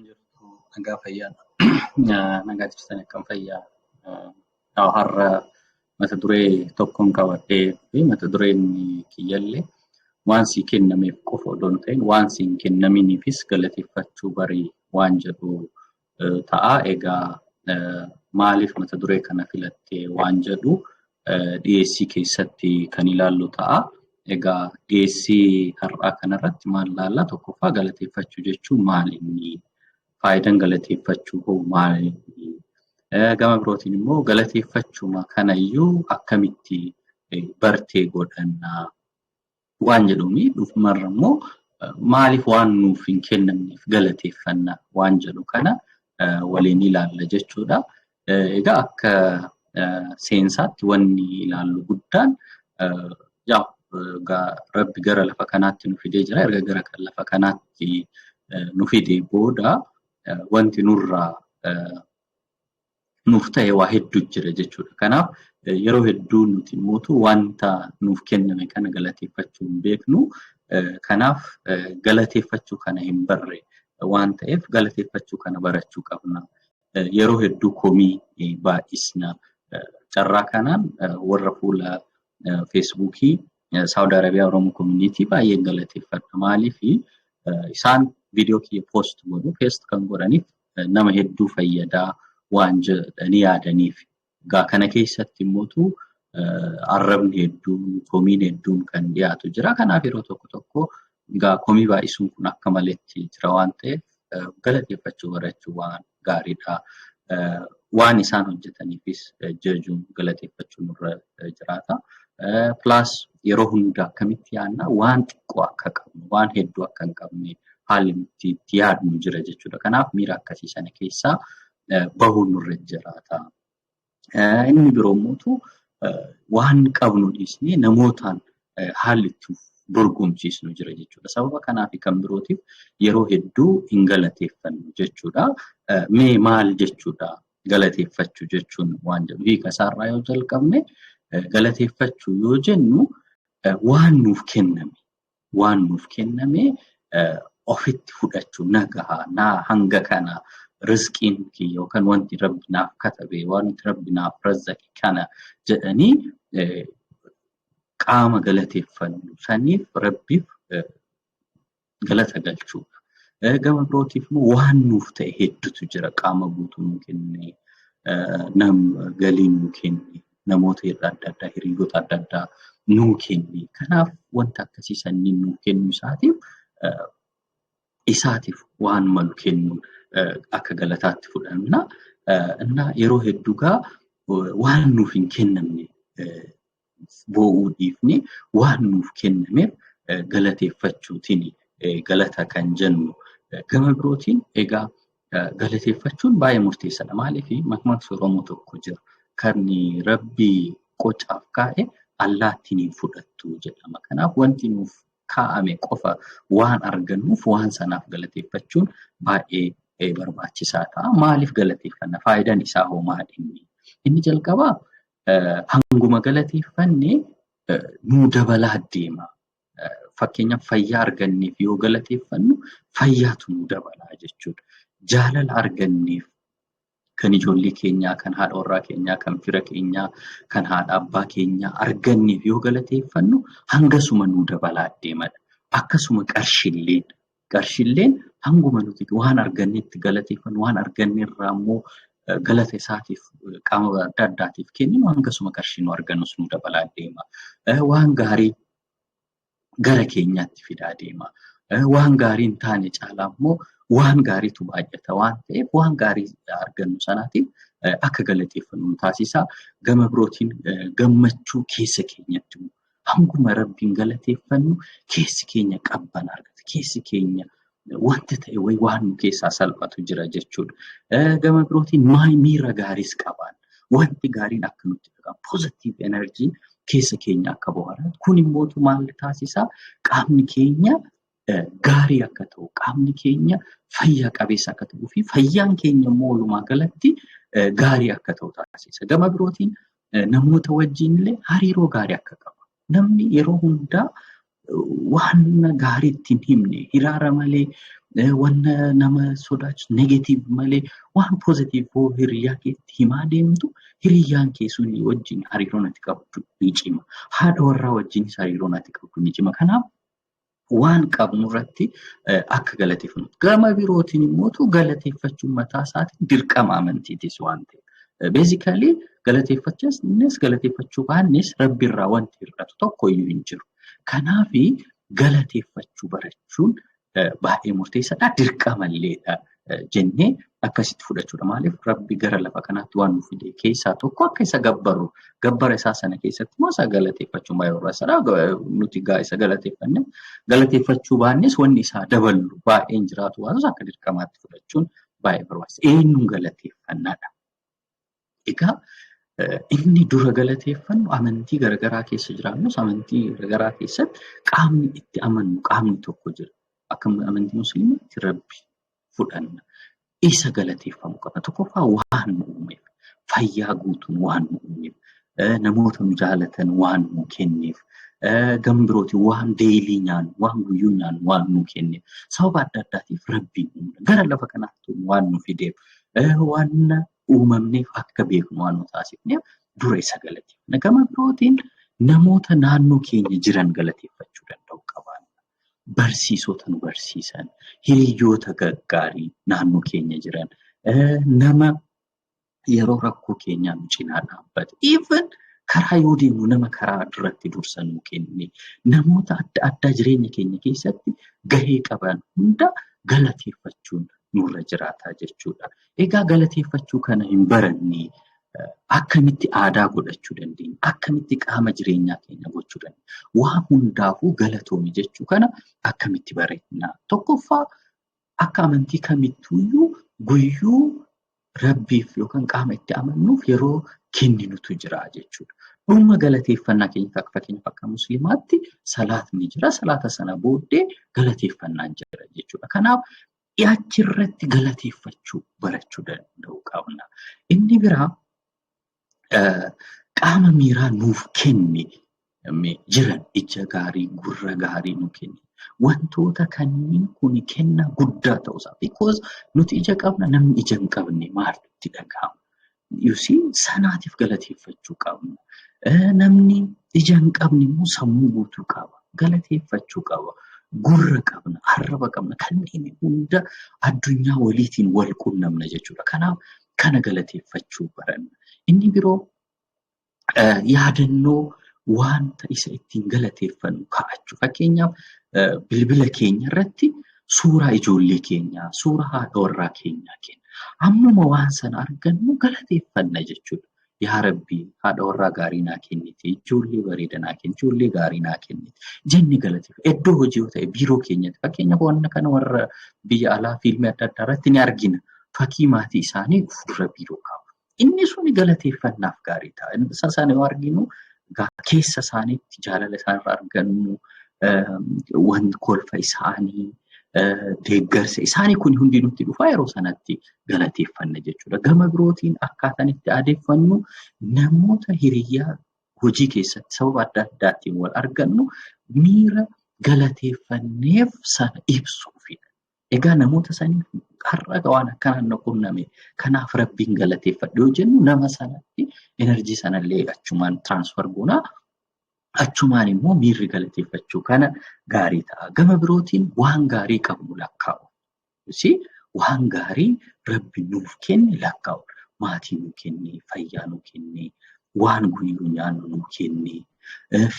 nagaa fayyaadha. Nagaa jirtan akkam fayyaa. Har'a mata duree tokkoon qabadhee fi mata dureen kiyyallee waan sii kennameef qofa odoo hin ta'in waan sii hin kennaminiifis galateeffachuu barii waan jedhu ta'a. Egaa maaliif mata duree kana filattee waan jedhu dhiyeessii keessatti kan ilaallu ta'a. Egaa dhiyeessii har'aa kanarratti maal ilaalla? Tokkoffaa galateeffachuu jechuun maalinni? Faayidaan galateeffachuu hoo maalinni? Gama birootiin immoo galateeffachuma kanayyuu akkamitti bartee godhannaa waan jedhuuni dhumarra immoo maaliif waan nuuf hin kennamneef galateeffannaa waan jedhu kana waliin ilaalla jechuudha. Egaa akka seensaatti wanni ilaallu guddaan Rabbi gara lafa kanaatti nu fidee jira. Erga gara lafa kanaatti nu fidee booda wanti nurraa nuuf ta'e waa hedduu jira jechuudha. Kanaaf yeroo hedduu nuti immoo wanta nuuf kenname kana galateeffachuu hin beeknu. Kanaaf galateeffachuu kana hin barre waan ta'eef galateeffachuu kana barachuu qabna. Yeroo hedduu komii baay'isna. Carraa kanaan warra fuula Feesbuukii Saudi Arabia Oromoo Community baay'ee galateeffadha. Maaliif isaan viidiyoo kiyya post godhu. Post kan godhaniif nama hedduu fayyadaa waan jedhanii yaadaniif. Egaa kana keessatti immoo arrabni hedduun, komiin hedduun kan dhiyaatu jira. Kanaaf yeroo tokko egaa komii baay'isuun kun akka maletti jira waan ta'eef galateeffachuu barachuu waan gaariidha. Waan isaan hojjetaniifis jajuun galateeffachuu nurra jiraata. Plus yeroo hunda akkamitti yaadna waan xiqqoo akka qabnu, waan hedduu akka hin qabne haalli nuti itti yaadnu jira jechuudha. Kanaaf miira akkasii sana keessaa bahuun nurra jiraata. Inni biroo immoo waan qabnu dhiisnee namootaan haalli itti dorgomsiisnu jira jechuudha. Sababa kanaaf kan birootiif yeroo hedduu hin galateeffannu jechuudha. Mee maal jechuudha galateeffachuu jechuun waan jedhu hiika isaarraa yoo jalqabne galateeffachuu yoo jennu waan nuuf kenname ofitti fudhachuu nagaa hanga kana rizqiin yookaan wanti Rabbi naaf katabe wanti Rabbi naaf razzaqe kana jedhanii qaama galateeffannu saniif Rabbiif galata galchuudha. Gama birootiif immoo waan nuuf ta'e hedduutu jira. Qaama guutuu nu kenne, galiin nu kenne, namoota adda addaa, hiriyoota adda addaa nu kenne. Kanaaf wanta akkasii sanniin nu kennu isaatiif waan malu kennuun akka galataatti fudhanna. Yeroo hedduugaa waan nuuf hin kennamne boo'uu dhiifne waan nuuf kennameef galateeffachuutiin galata kan jennu. Gama birootiin egaa galateeffachuun baay'ee murteessaadha. Maaliif makmaaksa Oromoo tokko jira. Kan Rabbii qocaaf kaa'e allaattiin hin fudhattu jedhama. Kanaaf wanti nuuf kaa'ame qofa waan argannuuf waan sanaaf galateeffachuun baay'ee barbaachisaa ta'a. Maaliif galateeffanna? Faayidaan isaa hoo maali? Inni jalqabaa hanguma galateeffanne nuu dabalaa deema. Fakkeenyaaf fayyaa arganneef yoo galateeffannu fayyaatu nuu dabalaa jechuudha. Jaalala arganneef kan ijoollee keenyaa, kan haadha warraa keenyaa, kan fira keenyaa, kan haadha abbaa keenyaa arganneef yoo galateeffannu hangasuma nuu dabalaa deemadha. Akkasuma qarshiilleen hanguma nuti waan arganneetti galateeffannu waan arganneerraa immoo galata isaatiif qaama adda addaatiif kenninu hangasuma qarshii nu argannus nuu dabalaa deema. Waan gaarii gara keenyaatti fidaa deema. Waan gaarii hin taane caalaa immoo waan gaariitu baay'ata waan ta'eef waan gaarii argannu sanaatiif akka galateeffannu taasisa. Gama birootiin gammachuu keessa keenyatti hanguma Rabbiin galateeffannu keessi keenya qabbana argata. Keessi keenya wanta ta'e waan nu keessaa salphatu jira jechuudha. Gama birootiin miira gaariis qabaan. Wanti gaariin akka nutti dhagahamu positive energy keessa keenya akka bohaaran. Kun immoo maal taasisaa? Qaamni keenya gaarii akka ta'u, qaamni keenya fayyaa qabeessa akka ta'uu fi fayyaan keenya immoo walumaa galatti gaarii akka ta'u taasisa. Gama birootiin namoota wajjin illee hariiroo gaarii akka qabu. Namni yeroo hundaa waan gaariitti hin himne hiraara malee wanna nama sodaachisu negative malee waan positive hoo hiriyaa keetti himaa deemtu hiriyyaan kee suni wajjin hariiroo natti qabdu ni cima. Haadha warraa wajjinis hariiroo natti qabdu ni cima. Kanaaf waan qabnu irratti akka galateeffannu. Gama birootiin immoo galateeffachuun mataa isaatiin dirqama amantiitis waan ta'eef. Basically galateeffachuu baannes rabbiirraa wanti hir'atu tokko iyyuu hin jiru. Kanaaf galateeffachuu barachuun baay'ee murteessaadha. Dirqamalleedha jennee akkasitti fudhachuudha. Maaliif rabbi gara lafa kanaatti waan nu fide keessaa tokko akka isa gabbara isaa sana keessatti immoo isa galateeffachuun baay'ee barbaachisaadha. Nuti gaa isa galateeffachuu baannes wanni isaa dabalu baay'een jiraatu waan akka dirqamaatti fudhachuun baay'ee barbaachisaadha. Eenyuun galateeffannaadha. Egaa inni dura galateeffannu amantii garaagaraa keessa jiraannus amantii garaagaraa keessatti qaamni itti amannu qaamni tokko jira. Akka amantii musliimaatti rabbi fudhanna. Isa galateeffamuu qaba. Tokkoffaa waan nu uumeef, fayyaa guutuun waan nu uumeef, namoota nu jaalatan waan nu kenneef, gambirootiin waan deelii nyaannu, waan guyyuu nyaannu waan nu kenneef, sababa adda addaatiif rabbiin uumna. Gara lafa kanaatti waan nu fideef, waan uumamneef akka beeknu waan nu taasifneef dura isa galateeffanna. Gama birootiin namoota naannoo keenya jiran galateeffachuu danda'u qabaanna. Barsiisota nu barsiisan, hiriyyoota gaggaarii naannoo keenya jiran, nama yeroo rakkoo keenyaa nu cinaa dhaabbate, even karaa yoo deemnu nama karaa duratti dursa nu kenne, namoota adda addaa jireenya keenya keessatti gahee qaban hunda galateeffachuun nurra jiraataa jechuudha. Egaa galateeffachuu kana hin baranne akkamitti aadaa godhachuu dandeenya? Akkamitti qaama jireenyaa keenya gochuu dandeenya? Waan hundaafuu galatoomi jechuu kana akkamitti bareedna? Tokkoffaa akka amantii kamittuuyyuu guyyuu rabbiif yookaan qaama itti amannuuf yeroo kenninutu jira jechuudha. Dhuma galateeffannaa keenya akka fakkeenyaaf akka musliimaatti salaatni jira. Salaata sana booddee galateeffannaan jira jechuudha. Kanaaf dhiyaachirratti galateeffachuu barachuu danda'u qabna. Inni biraa qaama miiraa nuuf kenne jiran ija gaarii, gurra gaarii nu kenne. Wantoota kanneen kun kenna guddaa ta'uusaa. Because nuti ija qabna, namni ija hin qabne maaltu itti dhagahama? Sanaatiif galateeffachuu qabna. Namni ija hin qabne immoo sammuu guutuu qaba. Galateeffachuu qaba. Gurra qabna, arraba qabna. Kanneen hunda addunyaa waliitiin wal quunnamna jechuudha. Kanaaf kana galateeffachuu baranna. Inni biroo yaadannoo wanta isa ittiin galateeffannu kaa'achuu. Fakkeenyaaf bilbila keenya irratti suuraa ijoollee keenyaa, suuraa haadha warraa keenyaa kenna. Ammuma waan sana argannu galateeffanna jechuudha. Yaa Rabbi haadha warraa gaarii naa kennite, ijoollee bareeda naa kennite, ijoollee gaarii naa kennite. Jenni galateeffanna. Iddoo hojii yoo ta'e biiroo keenyatti fakkeenyaaf wanna kana warra biyya alaa fiilmii adda addaa irratti ni argina. Fakkii maatii isaanii fuuldura biiroo qabu. Inni suni galateeffannaaf gaarii ta'a. Isa sana yoo arginu keessa isaaniitti jaalala isaanirraa argannu, wanti kolfa isaanii, deeggarsa isaanii kun hundi nutti dhufaa yeroo sanatti galateeffanna jechuudha. Gama birootiin akkaataan itti adeeffannu namoota hiriyyaa hojii keessatti sababa adda addaatiin wal argannu miira galateeffanneef sana ibsuufidha. Egaa namoota saniif har'a waan akkanaan na qunname kanaaf rabbiin galateeffadhu yoo jennu nama sanatti enerjii sanallee achumaan transfer goonaa. Achumaan immoo miirri galateeffachuu kana gaarii ta'a. Gama birootiin waan gaarii qabnu lakkaa'u. Waan gaarii rabbi nuuf kenne lakkaa'u. Maatii nu kenne, fayyaa nu kenne, waan guyyuu nyaannu nu kenne,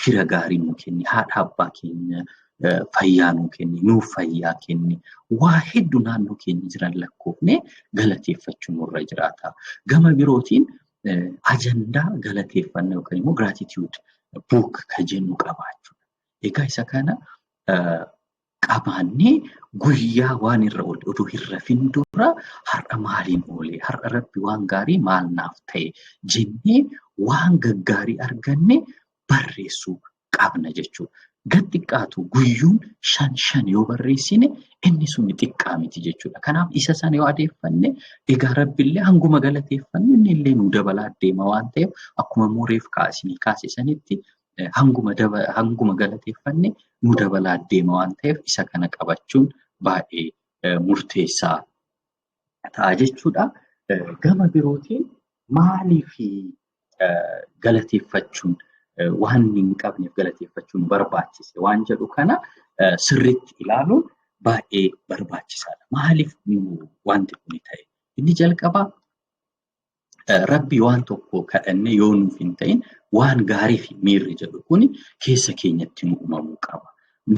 fira gaarii nu kenne, haadha abbaa keenya fayyaa nu kenne, nuuf fayyaa kenne. Waa hedduu naannoo keenya jiran lakkoofne galateeffachuu nurra jiraata. Gama birootiin ajandaa galateeffannaa yookaan immoo gratitude book kan jennu qabaachuudha. Egaa isa kana qabaannee guyyaa waan irra oole oduu hin rafin dura har'a maaliin oole, har'a rabbi waan gaarii maal naaf ta'e jennee waan gaggaarii arganne barreessuu qabna jechuudha. Gad xiqqaatu guyyuun 5 yoo barreessine inni sun xiqqaa miti jechuudha. Kanaaf isa sana yoo adeeffanne egaa rabbillee hanguma galateeffannu inni illee nu dabalaa deema waan ta'eef akkuma mooreef kaasanii kaasisanitti hanguma galateeffanne nu dabalaa deema waan ta'eef isa kana qabachuun baay'ee murteessaa ta'a jechuudha. Gama birootiin maaliif galateeffachuun waan hin qabneef galateeffachuun barbaachise waan jedhu kana sirriitti ilaaluun baay'ee barbaachisaadha. Maaliif wanti kun ta'e? Inni jalqabaa Rabbi waan tokko kadhannee yoo nuuf hin ta'in waan gaarii fi miirri jedhu kun keessa keenyatti nu uumamuu qaba.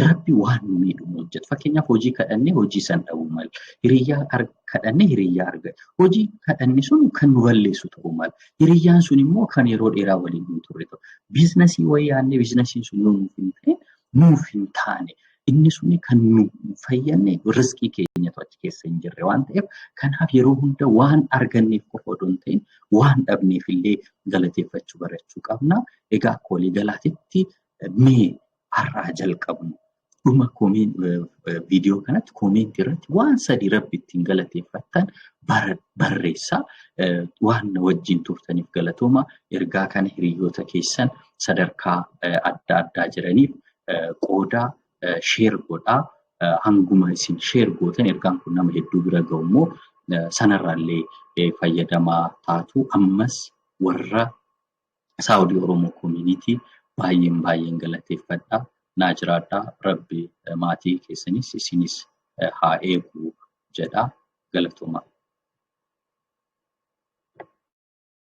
Rabbi waan nu miidhu hojjetu. Fakkeenyaaf hojii kadhannee hojii san dhabuu mala. Hiriyyaa kadhannee hiriyyaa argatu. Hojii kadhannee sun kan nu balleessu ta'uu mala. Hiriyyaan sun immoo kan yeroo dheeraa waliin nu turre ta'u. Biizinasii wayii yaadnee biizinasiin sun nuuf hin ta'in nuuf hin taane. Inni sun kan nu fayyadne riskii keenyatu achi keessa hin jirre waan ta'eef kanaaf yeroo hunda waan arganneef qofa odoo hin ta'in waan dhabneef illee galateeffachuu barachuu qabna. Egaa akka walii galaatitti mee har'aa jalqabnu dhuma viidiyoo kanatti koomentii irratti waan sadii Rabbi ittiin galateeffattan barreessaa. Waan wajjin turtaniif galatooma. Ergaa kana hiriyoota keessan sadarkaa adda addaa jiraniif qoodaa sheer godhaa. Hanguma isin sheer gootan ergaan kun nama hedduu bira ga'u immoo sanarraallee fayyadamaa taatu. Ammas warra Saawudii Oromoo Community baay'een galateeffadhaa. Naa jiraadhaa. Rabbi maatii keessanis isinis haa eegu jedhaa. Galatooma.